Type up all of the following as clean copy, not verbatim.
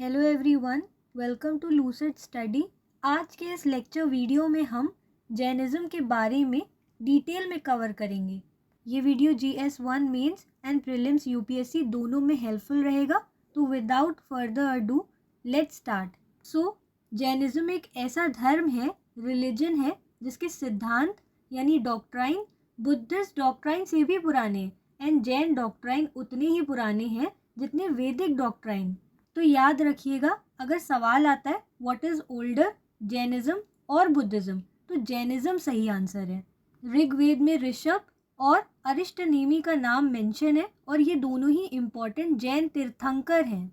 Hello everyone, welcome to Lucid Study. आज के इस लेक्चर वीडियो में हम जैनिज़्म के बारे में डिटेल में कवर करेंगे। ये video GS1 mains and prelims UPSC दोनों में हेल्पफुल रहेगा। तो without further ado let's start. Jainism एक ऐसा धर्म है, रिलीजन है, जिसके सिद्धांत यानी डॉक्ट्राइन बुद्धिस्ट डॉक्ट्राइन से भी पुराने एंड जैन डॉक्ट्राइन उतने ही पुराने हैं जितने वैदिक डॉक्ट्राइन। तो याद रखिएगा, अगर सवाल आता है व्हाट इज ओल्डर, जैनिज्म और बुद्धिज्म, तो जैनिज्म सही आंसर है। ऋग्वेद में ऋषभ और अरिष्टनेमी का नाम मेंशन है और ये दोनों ही इम्पोर्टेंट जैन तीर्थंकर हैं।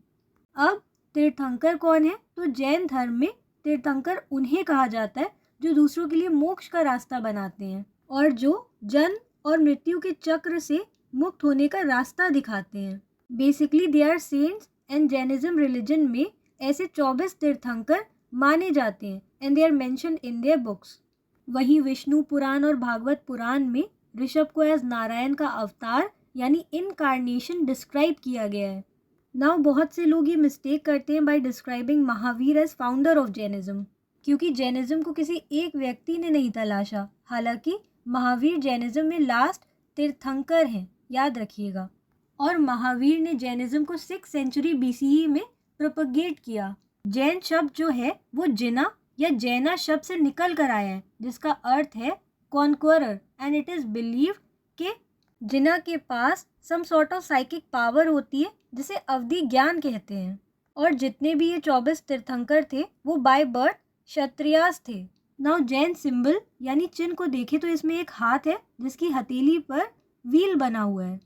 अब तीर्थंकर कौन है? तो जैन धर्म में तीर्थंकर उन्हें कहा जाता है जो दूसरों के लिए मोक्ष का रास्ता बनाते हैं और जो जन्म और मृत्यु के चक्र से मुक्त होने का रास्ता दिखाते हैं। Basically they are saints and Jainism religion में ऐसे 24 तीर्थंकर माने जाते हैं and they are mentioned in their books. वहीं विष्णु पुराण और भागवत पुराण में ऋषभ को एज नारायण का अवतार यानी इनकार्नेशन डिस्क्राइब किया गया है। नाउ बहुत से लोग ये मिस्टेक करते हैं by describing Mahavir as founder of Jainism, क्योंकि जैनिज्म को किसी एक व्यक्ति ने नहीं तलाशा। हालांकि महावीर जैनिज्म में लास्ट तीर्थंकर हैं, याद रखिएगा। और महावीर ने जैनिज्म को 6th सेंचुरी BCE में प्रोपगेट किया। जैन शब्द जो है वो जिना या जैना शब्द से निकल कर आया है, जिसका अर्थ है conqueror, and it is believe कि जिना के पास some sort of psychic power होती है जिसे अवधि ज्ञान कहते हैं। और जितने भी ये 24 तीर्थंकर थे वो बाय बर्थ क्षत्रियास थे। नाउ जैन सिंबल यानी चिन्ह को देखें तो इसमें एक हाथ है जिसकी हथेली पर व्हील बना हुआ है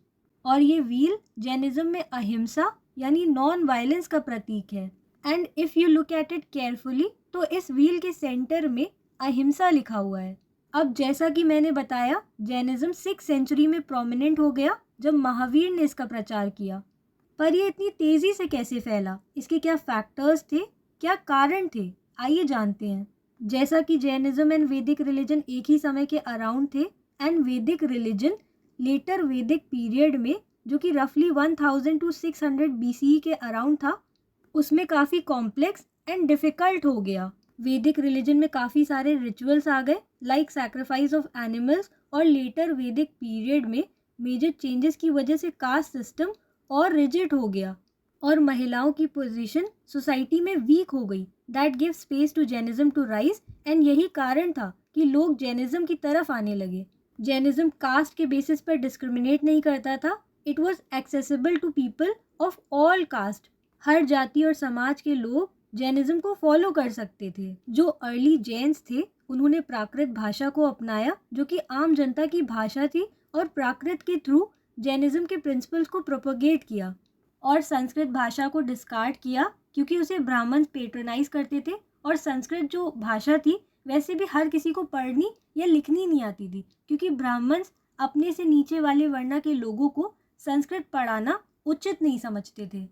और ये व्हील जैनिज्म में अहिंसा यानी नॉन वायलेंस का प्रतीक है। And if you look at it carefully तो इस व्हील के सेंटर में अहिंसा लिखा हुआ है। अब जैसा कि मैंने बताया, जैनिज्म 6th सेंचुरी में प्रोमिनेंट हो गया जब महावीर ने इसका प्रचार किया। पर ये इतनी तेज़ी से कैसे फैला, इसके क्या फैक्टर्स थे, क्या कारण थे, आइए जानते हैं। जैसा कि जैनिज्म एंड वैदिक रिलीजन एक ही समय के अराउंड थे एंड वैदिक रिलीजन लेटर वैदिक पीरियड में, जो कि रफली 1000 to 600 BCE के अराउंड था, उसमें काफ़ी कॉम्प्लेक्स एंड डिफ़िकल्ट हो गया। वैदिक रिलीजन में काफ़ी सारे रिचुअल्स आ गए लाइक सैक्रिफाइस ऑफ एनिमल्स, और लेटर वैदिक पीरियड में मेजर चेंजेस की वजह से कास्ट सिस्टम और रिजिड हो गया और महिलाओं की पोजीशन सोसाइटी में वीक हो गई। That give space to Jainism to rise, and यही कारण था कि लोग जैनिज्म की तरफ आने लगे। जैनिज्म कास्ट के बेसिस पर डिस्क्रिमिनेट नहीं करता था। It was accessible to people of all caste. हर जाति और समाज के लोग जैनिज्म को फॉलो कर सकते थे। जो अर्ली जैन्स थे उन्होंने प्राकृत भाषा को अपनाया, जो कि आम जनता की भाषा थी, और प्राकृत के थ्रू जैनिज्म के प्रिंसिपल्स को प्रोपोगेट किया। और संस्कृत भाषा को डिस्कार्ड किया क्योंकि उसे ब्राह्मण पेट्रोनाइज करते थे और संस्कृत जो भाषा थी वैसे भी हर किसी को पढ़नी या लिखनी नहीं आती थी, क्योंकि ब्राह्मण अपने से नीचे वाले वर्ण के लोगों को संस्कृत पढ़ाना उचित नहीं समझते थे।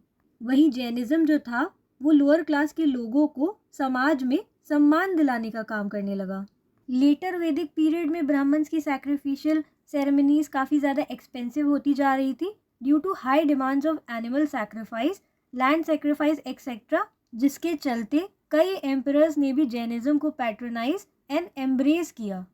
वहीं जैनिज्म जो था वो लोअर क्लास के लोगों को समाज में सम्मान दिलाने का काम करने लगा। लेटर वैदिक पीरियड में ब्राह्मण्स की सैक्रिफिशियल सेरेमनीज काफ़ी ज़्यादा एक्सपेंसिव होती जा रही थी due to high demands of animal sacrifice, land sacrifice etcetera, जिसके चलते कई एम्परर्स ने भी जैनिज्म को पैट्रोनाइज एंड एम्ब्रेस किया।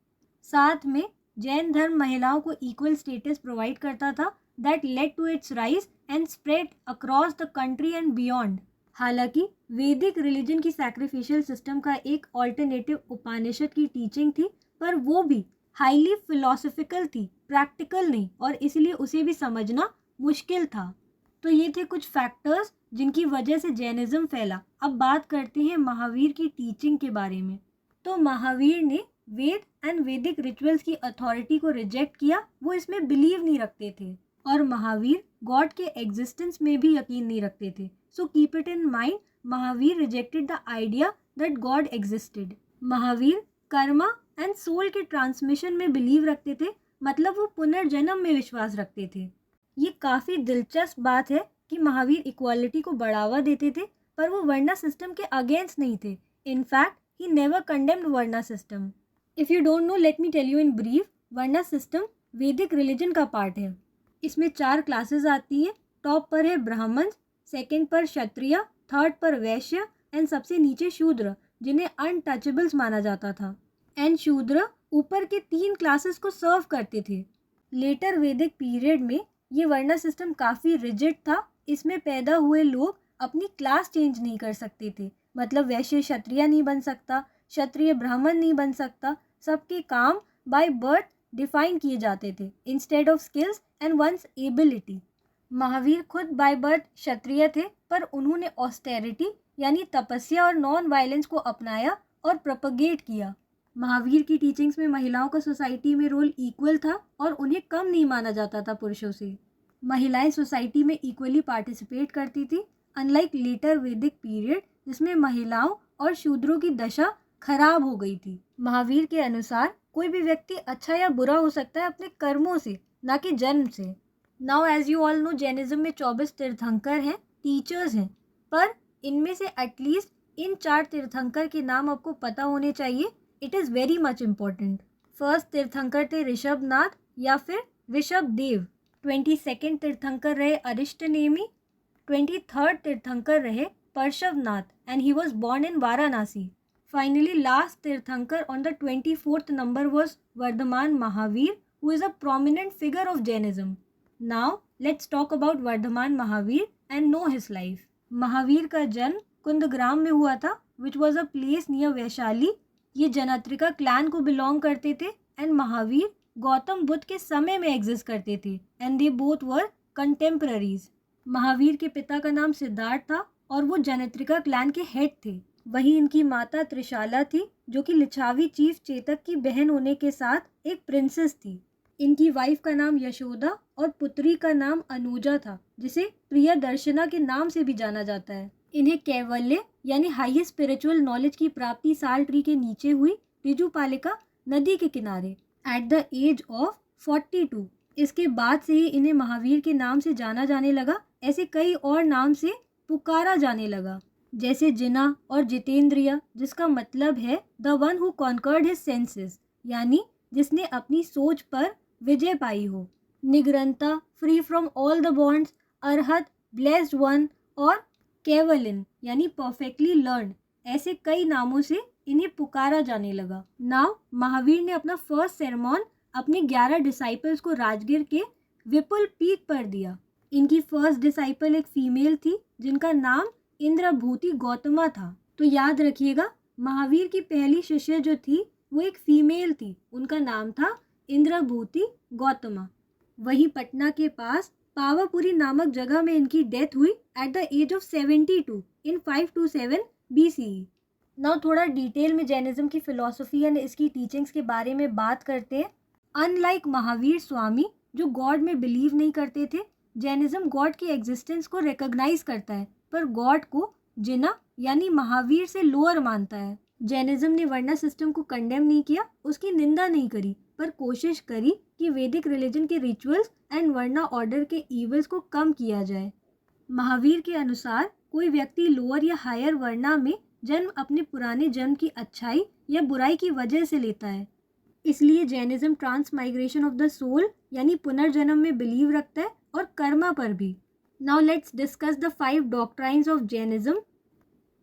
साथ में जैन धर्म महिलाओं को इक्वल स्टेटस प्रोवाइड करता था, that led to its rise and spread across the country and beyond. हालांकि वैदिक रिलीजन की सैक्रिफिशियल सिस्टम का एक ऑल्टरनेटिव उपनिषद की टीचिंग थी, पर वो भी हाईली फिलोसफिकल थी, प्रैक्टिकल नहीं, और इसलिए उसे भी समझना मुश्किल था। तो ये थे कुछ फैक्टर्स जिनकी वजह से जैनिज्म फैला। अब बात करते हैं महावीर की टीचिंग के बारे में। तो महावीर ने वेद एंड वैदिक रिचुअल्स की अथॉरिटी को रिजेक्ट किया, वो इसमें बिलीव नहीं रखते थे। और महावीर गॉड के एग्जिस्टेंस में भी यकीन नहीं रखते थे। So keep it in mind, Mahavir rejected the idea that God existed. Mahavir karma and soul के ट्रांसमिशन में बिलीव रखते थे, मतलब वो पुनर्जन्म में विश्वास रखते थे। ये काफ़ी दिलचस्प बात है कि महावीर इक्वालिटी को बढ़ावा देते थे, पर वो वर्ना सिस्टम के अगेंस्ट नहीं थे। In fact he never condemned varna system. If you don't know, let me tell you in brief. Varna system वैदिक रिलीजन का पार्ट है। इसमें 4 क्लासेस आती हैं। टॉप पर है ब्राह्मण, सेकंड पर क्षत्रिय, थर्ड पर वैश्य एंड सबसे नीचे शूद्र, जिन्हें अनटचेबल्स माना जाता था। एंड शूद्र ऊपर के 3 क्लासेस को सर्व करते थे। लेटर वैदिक पीरियड में ये वर्ण सिस्टम काफ़ी रिजिड था। इसमें पैदा हुए लोग अपनी क्लास चेंज नहीं कर सकते थे, मतलब वैश्य क्षत्रिय नहीं बन सकता, क्षत्रिय ब्राह्मण नहीं बन सकता। सबके काम बाय बर्थ डिफाइन किए जाते थे instead of skills and ones ability. Mahavir खुद बाय बर्थ क्षत्रिय थे, पर उन्होंने ऑस्टेरिटी यानी तपस्या और नॉन वायलेंस को अपनाया और प्रोपगेट किया। महावीर की टीचिंग्स में महिलाओं का सोसाइटी में रोल इक्वल था और उन्हें कम नहीं माना जाता था पुरुषों से। महिलाएं सोसाइटी में इक्वली पार्टिसिपेट करती थी, अनलाइक लेटर वैदिक पीरियड जिसमें महिलाओं और शूद्रों की दशा खराब हो गई थी। महावीर के अनुसार कोई भी व्यक्ति अच्छा या बुरा हो सकता है अपने कर्मों से, ना कि जन्म से। Now as you all know, Jainism में 24 तीर्थंकर हैं, टीचर्स हैं, पर इनमें से एटलीस्ट इन 4 तीर्थंकर के नाम आपको पता होने चाहिए। It is very much important. First तीर्थंकर थे ऋषभनाथ या फिर ऋषभ देव। 22nd तीर्थंकर रहे अरिष्टनेमी। 23rd तीर्थंकर रहे Parshvanath and he was born in Varanasi. Finally last tirthankar on the 24th number was Vardhaman Mahavir, who is a prominent figure of Jainism. Now let's talk about Vardhaman Mahavir and know his life. Mahavir का जन्म कुंदग्राम में हुआ था, which was a place near Vaishali. ये जनत्रिका clan को belong करते थे and Mahavir Gautam Buddha के समय में एग्जिस्ट करते थे and they both were contemporaries. Mahavir के पिता का नाम सिद्धार्थ था और वो जनत्रिका क्लैन के हेड थे। वहीं इनकी माता त्रिशाला थी, जो कि लिच्छावी चीफ चेतक की बहन होने के साथ एक प्रिंसेस थी। इनकी वाइफ का नाम यशोदा और पुत्री का नाम अनुजा था, जिसे प्रियदर्शना के नाम से भी जाना जाता है। इन्हें कैवल्य यानी हाईएस्ट स्पिरिचुअल नॉलेज की प्राप्ति साल ट्री के नीचे हुई ऋजुपालिका नदी के किनारे एट द एज ऑफ 42। इसके बाद से ही इन्हें महावीर के नाम से जाना जाने लगा। ऐसे कई और नाम से पुकारा जाने लगा, जैसे जिना और जितेंद्रिय, जिसका मतलब है the one who conquered his senses, यानी जिसने अपनी सोच पर विजय पाई हो। Nigranta, free from all the bonds, Arhat, blessed one और केवलिन यानी परफेक्टली लर्न, ऐसे कई नामों से इन्हें पुकारा जाने लगा। नाउ महावीर ने अपना फर्स्ट सेरेमन अपने 11 डिसाइपल्स को राजगीर के विपुल पीक पर दिया। इनकी फर्स्ट डिसाइपल एक फीमेल थी जिनका नाम इंद्रभूति गौतमा था। तो याद रखिएगा, महावीर की पहली शिष्य जो थी वो एक फीमेल थी, उनका नाम था इंद्रभूति गौतमा। वहीं पटना के पास पावापुरी नामक जगह में इनकी डेथ हुई at the age of 72 in 527 BCE। Now थोड़ा डिटेल में जैनिज्म की फिलॉसफी एंड इसकी टीचिंग्स के बारे में बात करते हैं। अनलाइक महावीर स्वामी जो गॉड में बिलीव नहीं करते थे, जैनिज्म गॉड की एग्जिस्टेंस को रिकॉग्नाइज करता है, पर गॉड को जिना यानी महावीर से लोअर मानता है। जैनिज्म ने वर्ण सिस्टम को कंडेम नहीं किया, उसकी निंदा नहीं करी, पर कोशिश करी कि वैदिक रिलीजन के रिचुअल्स एंड वर्ण ऑर्डर के इवल्स को कम किया जाए। महावीर के अनुसार कोई व्यक्ति लोअर या हायर वर्णा में जन्म अपने पुराने जन्म की अच्छाई या बुराई की वजह से लेता है। इसलिए Jainism transmigration of the soul यानी पुनर्जन्म में बिलीव रखता है और कर्मा पर भी। Now let's discuss the 5 doctrines of Jainism.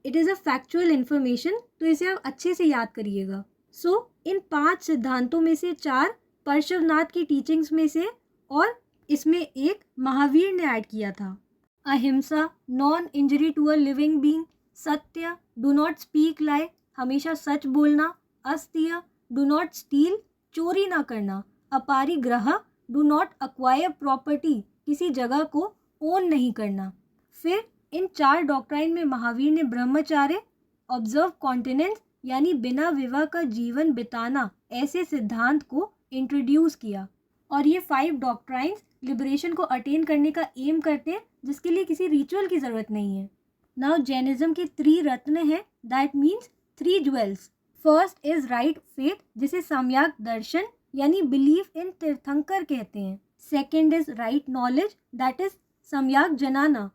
It is a factual information, तो इसे आप अच्छे से याद करिएगा। सो इन 5 सिद्धांतों में से 4 पार्श्वनाथ की टीचिंग्स में से और इसमें एक महावीर ने ऐड किया था। Ahimsa, non injury to a living being, सत्य, डू नॉट स्पीक लाई, हमेशा सच बोलना, अस्त्य, डू नॉट स्टील, चोरी ना करना, अपरिग्रह, डू नॉट अक्वायर प्रॉपर्टी, किसी जगह को ओन नहीं करना। फिर इन 4 डॉक्ट्राइन में महावीर ने ब्रह्मचार्य, ऑब्जर्व कॉन्टिनेंस यानी बिना विवाह का जीवन बिताना, ऐसे सिद्धांत को इंट्रोड्यूस किया। और ये 5 डॉक्ट्राइन्स लिबरेशन को अटेन करने का एम करते हैं, जिसके लिए किसी रिचुअल की ज़रूरत नहीं है। नाउ जैनिज्म के 3 रत्न है, that means 3 jewels. First is right faith, जिसे सम्यक दर्शन यानी बिलीफ इन तीर्थंकर कहते हैं। Second is right knowledge, that is सम्यक जनाना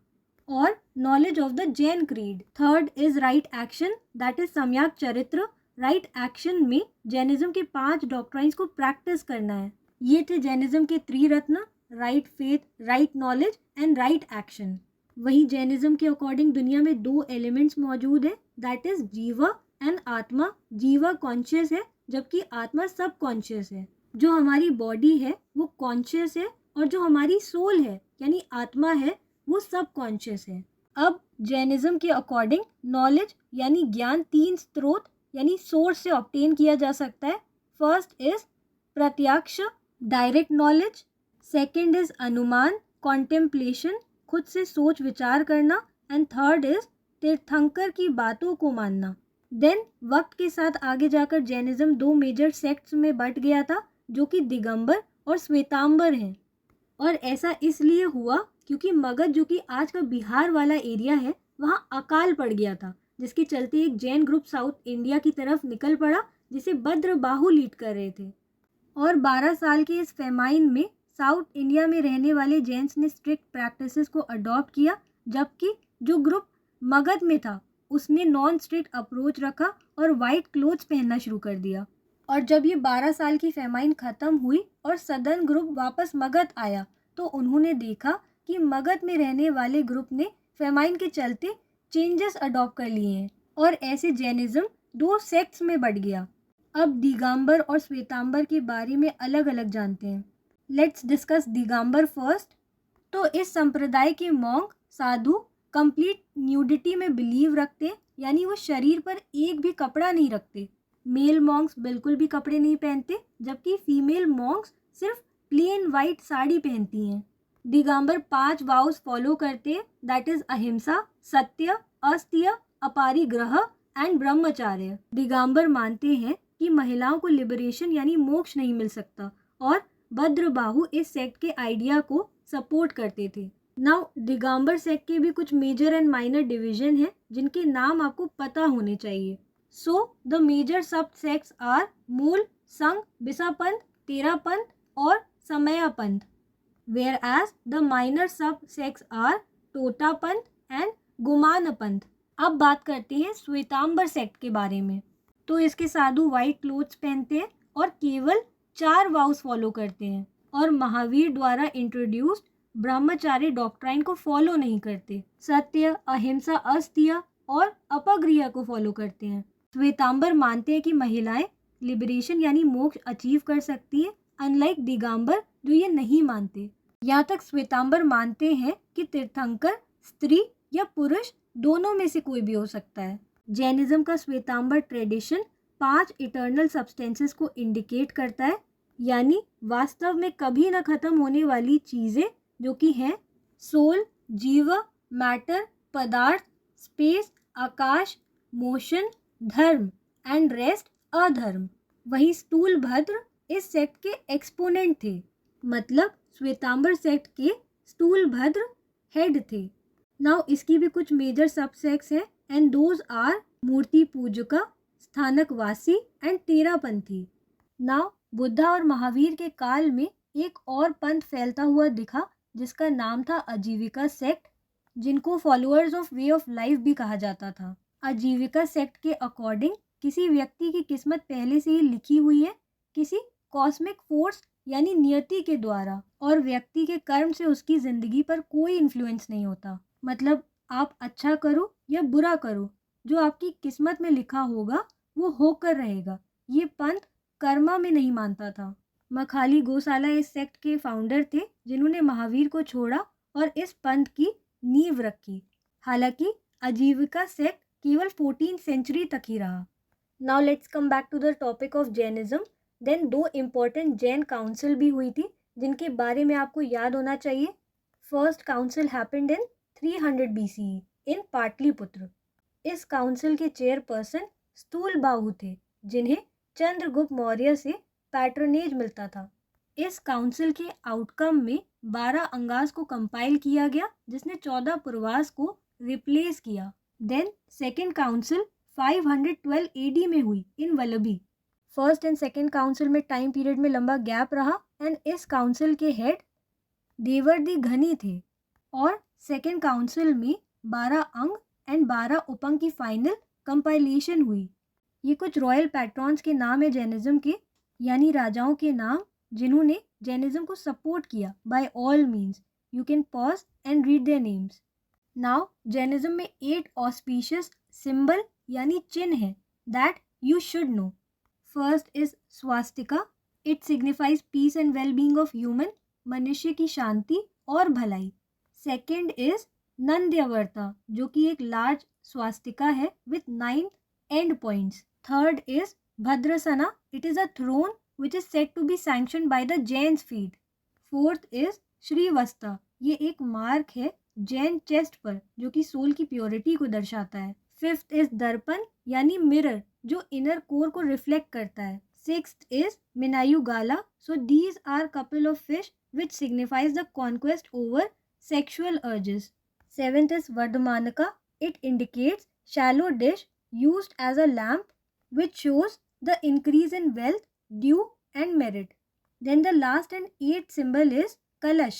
और knowledge of the Jain creed. Third is right action, that is सम्यक चरित्र। राइट एक्शन में जैनिज्म के 5 डॉक्ट्राइन्स को प्रैक्टिस करना है। ये थे जैनिज्म के 3 रत्न, right faith, right knowledge and right action. वहीं जैनिज्म के अकॉर्डिंग दुनिया में 2 एलिमेंट्स मौजूद है, दैट इज जीवा एंड आत्मा। जीवा कॉन्शियस है जबकि आत्मा सब कॉन्शियस है। जो हमारी बॉडी है वो कॉन्शियस है और जो हमारी सोल है यानी आत्मा है वो सब कॉन्शियस है। अब जैनिज्म के अकॉर्डिंग नॉलेज यानी ज्ञान 3 स्रोत यानी सोर्स से ऑब्टेन किया जा सकता है। फर्स्ट इज प्रत्यक्ष डायरेक्ट नॉलेज, सेकंड इज अनुमान कॉन्टेम्पलेशन खुद से सोच विचार करना, एंड थर्ड इज तीर्थंकर की बातों को मानना। देन वक्त के साथ आगे जाकर जैनिज्म 2 मेजर सेक्ट्स में बंट गया था जो कि दिगंबर और श्वेतांबर हैं। और ऐसा इसलिए हुआ क्योंकि मगध जो कि आज का बिहार वाला एरिया है वहाँ अकाल पड़ गया था, जिसके चलते एक जैन ग्रुप साउथ इंडिया की तरफ निकल पड़ा जिसे भद्रबाहु लीड कर रहे थे। और 12 साल के इस फेमाइन में साउथ इंडिया में रहने वाले जैन्स ने स्ट्रिक्ट प्रैक्टिसेस को अडॉप्ट किया, जबकि जो ग्रुप मगध में था उसने नॉन स्ट्रिक्ट अप्रोच रखा और वाइट क्लोथ्स पहनना शुरू कर दिया। और जब ये 12 साल की फेमाइन ख़त्म हुई और सदर्न ग्रुप वापस मगध आया तो उन्होंने देखा कि मगध में रहने वाले ग्रुप ने फेमाइन के चलते चेंजेस अडॉप्ट कर लिए हैं और ऐसे जैनिज्म 2 सेक्ट्स में बढ़ गया। अब दिगंबर और श्वेतांबर के बारे में अलग अलग जानते हैं। Let's discuss Digambar first. तो इस संप्रदाय के मॉन्क साधु कंप्लीट न्यूडिटी में बिलीव रखते हैं, यानी वो शरीर पर एक भी कपड़ा नहीं रखते। मेल मॉन्क्स बिल्कुल भी कपड़े नहीं पहनते जबकि फीमेल मॉन्क्स सिर्फ प्लेन वाइट साड़ी पहनती हैं। दिगंबर 5 वाउस फॉलो करते हैं, दैट इज अहिंसा, सत्य, अस्त्य, अपरिग्रह एंड ब्रह्मचार्य। दिगंबर मानते हैं कि महिलाओं को लिबरेशन यानी मोक्ष नहीं मिल सकता और भद्रबाहु इस सेक्ट के आइडिया को सपोर्ट करते थे। नाउ दिगंबर सेक्ट के भी कुछ मेजर एंड माइनर डिवीजन हैं जिनके नाम आपको पता होने चाहिए। सो द मेजर सब सेक्ट्स आर मूल, संघ, बिसापंथ, तेरापंथ और समयापंथ, whereas the minor सब सेक्ट्स आर टोटापंथ एंड गुमानपंथ। अब बात करते हैं श्वेतांबर सेक्ट के बारे में। तो इसके साधु वाइट क्लोथ्स पहनते हैं और केवल 4 वाउस फॉलो करते हैं और महावीर द्वारा इंट्रोड्यूस्ड ब्रह्मचार्य डॉक्ट्राइन को फॉलो नहीं करते। सत्य, अहिंसा, अस्त्य और अपग्रिया को फॉलो करते हैं। श्वेतांबर मानते हैं कि महिलाएं लिबरेशन यानी मोक्ष अचीव कर सकती हैं, अनलाइक दिगंबर जो ये नहीं मानते। यहाँ तक श्वेतांबर मानते हैं कि तीर्थंकर स्त्री या पुरुष दोनों में से कोई भी हो सकता है। जैनिज्म का श्वेतांबर ट्रेडिशन 5 इटर्नल सब्सटेंसेस को इंडिकेट करता है, यानी वास्तव में कभी न खत्म होने वाली चीजें जो कि हैं सोल, जीव, मैटर, पदार्थ, स्पेस, आकाश, मोशन, धर्म एंड रेस्ट अधर्म। वही स्थूलभद्र इस सेक्ट के एक्सपोनेंट थे, मतलब श्वेतांबर सेक्ट के स्थूलभद्र हेड थे। नाउ इसकी भी कुछ मेजर सबसेक्ट्स हैं and those are Murti Pujaka, Sthanakvasi and Terapanthi. Now Buddha और महावीर के काल में एक और पंथ फैलता हुआ दिखा जिसका नाम था आजीविका सेक्ट, जिनको followers of way of life भी कहा जाता था। आजीविका सेक्ट के अकॉर्डिंग किसी व्यक्ति की किस्मत पहले से ही लिखी हुई है किसी कॉस्मिक फोर्स यानी नियति के द्वारा, और व्यक्ति के कर्म से उसकी जिंदगी पर कोई इन्फ्लुएंस नहीं होता। मतलब आप अच्छा करो या बुरा करो, जो आपकी किस्मत में लिखा होगा वो होकर रहेगा। ये पंथ कर्मा में नहीं मानता था। मखाली गोसाला इस सेक्ट के फाउंडर थे जिन्होंने महावीर को छोड़ा और इस पंथ की नींव रखी। हालांकि आजीविका सेक्ट केवल 14th सेंचुरी तक ही रहा। Now let's come back to the topic of Jainism. Then 2 important Jain council भी हुई थी जिनके बारे में आपको याद होना चाहिए। First council happened in 300 BCE इन पाटलिपुत्र। इस काउंसिल के चेयरपर्सन स्थूलबाहु थे जिन्हें चंद्रगुप्त मौर्य से पैट्रनेज मिलता था। इस काउंसिल के आउटकम में 12 अंगास को कंपाइल किया गया जिसने 14 पूर्वास को रिप्लेस किया। देन सेकेंड काउंसिल 512 AD में हुई in Vallabhi. First and second council में टाइम पीरियड में लंबा गैप रहा एंड इस काउंसिल के हेड देवर्दी घनी थे और सेकेंड काउंसिल में 12 अंग एंड 12 उपंग की फाइनल कंपाइलेशन हुई। ये कुछ रॉयल पैट्रॉन्स के नाम है जैनिज्म के, यानी राजाओं के नाम जिन्होंने जैनिज्म को सपोर्ट किया by all means. You can pause and read their names. Now Jainism में 8 ऑस्पिशियस सिंबल यानी चिन्ह है that you should know. First is swastika. It signifies peace and well being of human, मनुष्य की शांति और भलाई. सेकेंड इज नंद्यवर्ता, जो कि एक लार्ज स्वास्तिका है with 9 end points. Third is Bhadrasana. It is a throne which is said to be sanctioned by the Jain's feet. Fourth is श्रीवस्ता. ये एक मार्क है जैन चेस्ट पर जो कि सोल की प्योरिटी को दर्शाता है. फिफ्थ इज दर्पण यानी मिरर, जो इनर कोर को रिफ्लेक्ट करता है. Sixth is Minayugala. So these are couple of fish which signifies the conquest over sexual urges. Seventh is Vardhamanaka. It indicates shallow dish used as a lamp which shows the increase in wealth, due and merit. Then the last and eighth symbol is Kalash,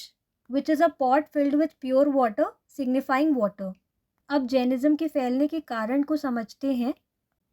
which is a pot filled with pure water signifying water. अब Jainism के फैलने के कारण को समझते हैं.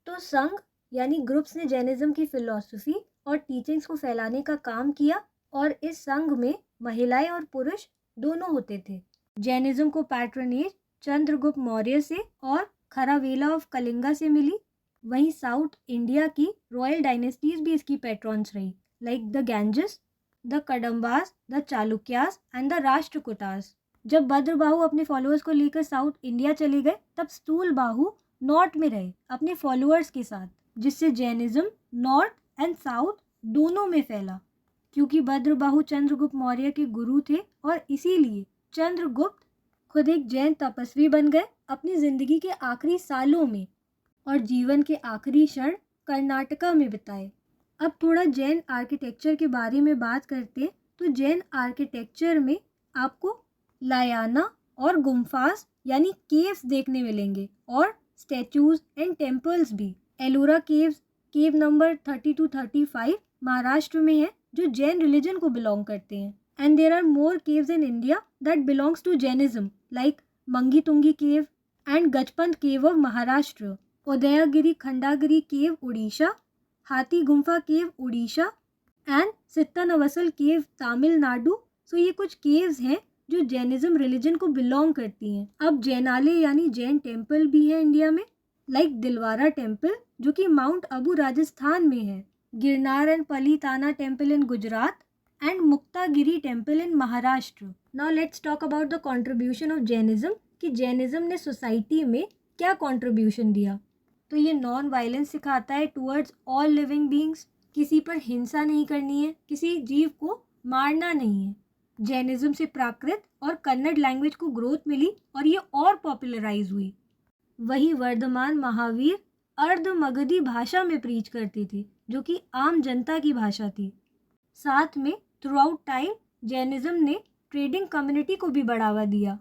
तो संघ यानी ग्रुप्स ने जैनिज्म की फिलॉसफी और टीचिंग्स को फैलाने का काम किया और इस संघ में महिलाएं और पुरुष दोनों होते थे. जैनिज्म को पैट्रनेज चंद्रगुप्त मौर्य से और खरावेला ऑफ कलिंगा से मिली. वहीं साउथ इंडिया की रॉयल डायनेस्टीज भी इसकी पैट्रॉन्स रही, like the Gangas, the Kadambas, the Chalukyas and the Rashtrakutas. जब भद्रबाहु अपने फॉलोअर्स को लेकर साउथ इंडिया चले गए तब स्थूलबाहु नॉर्थ में रहे अपने फॉलोअर्स के साथ, जिससे जैनिज्म नॉर्थ एंड साउथ दोनों में फैला. क्योंकि भद्रबाहु चंद्रगुप्त मौर्य के गुरु थे और इसीलिए चंद्रगुप्त खुद एक जैन तपस्वी बन गए अपनी जिंदगी के आखिरी सालों में और जीवन के आखिरी क्षण कर्नाटका में बिताए. अब थोड़ा जैन आर्किटेक्चर के बारे में बात करते तो जैन आर्किटेक्चर में आपको लायाना और गुम्फास यानी केव्स देखने मिलेंगे और स्टैचूज एंड टेम्पल्स भी. Ellora caves, cave number 30 to 35 Maharashtra में है जो जैन रिलीजन को बिलोंग करते हैं. And there are more caves in India that belongs to Jainism like Mangitungi cave and Gajpanth cave of Maharashtra, Udayagiri Khandagiri cave Orissa, Hathi Gumpha cave Orissa and Sittanavasal cave Tamil Nadu. So ये कुछ केव्स हैं जो जैनिज्म रिलीजन को बिलोंग करती हैं. अब जैनालय यानी जैन टेम्पल भी है इंडिया में, लाइक दिलवारा टेम्पल जो कि माउंट अबू राजस्थान में है, Girnar and Palitana temple in Gujarat and Muktagiri temple in Maharashtra. Now let's talk about the contribution of Jainism कि जैनिज्म ने सोसाइटी में क्या कॉन्ट्रीब्यूशन दिया. तो ये नॉन वायलेंस सिखाता है टुवर्ड्स ऑल लिविंग बीइंग्स. किसी पर हिंसा नहीं करनी है, किसी जीव को मारना नहीं है. जैनिज्म से प्राकृत और कन्नड़ लैंग्वेज को ग्रोथ मिली और ये और पॉपुलराइज हुई. वही वर्धमान महावीर अर्ध मगधी भाषा में प्रीच करती थी जो कि आम जनता की भाषा थी. साथ में थ्रू आउट टाइम जैनिज्म ने ट्रेडिंग कम्युनिटी को भी बढ़ावा दिया.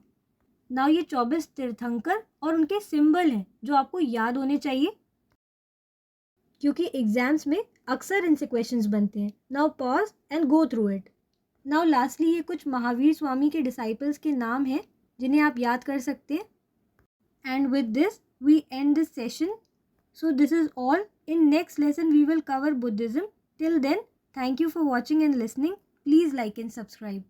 नाउ ये 24 तीर्थंकर और उनके सिंबल हैं जो आपको याद होने चाहिए क्योंकि एग्जाम्स में अक्सर इनसे क्वेश्चंस बनते हैं. Now pause and go through it. Now lastly ये कुछ महावीर स्वामी के डिसाइपल्स के नाम हैं जिन्हें आप याद कर सकते हैं. And with this we end this session. So this is all. In next lesson we will cover Buddhism. Till then, thank you for watching and listening. Please like and subscribe.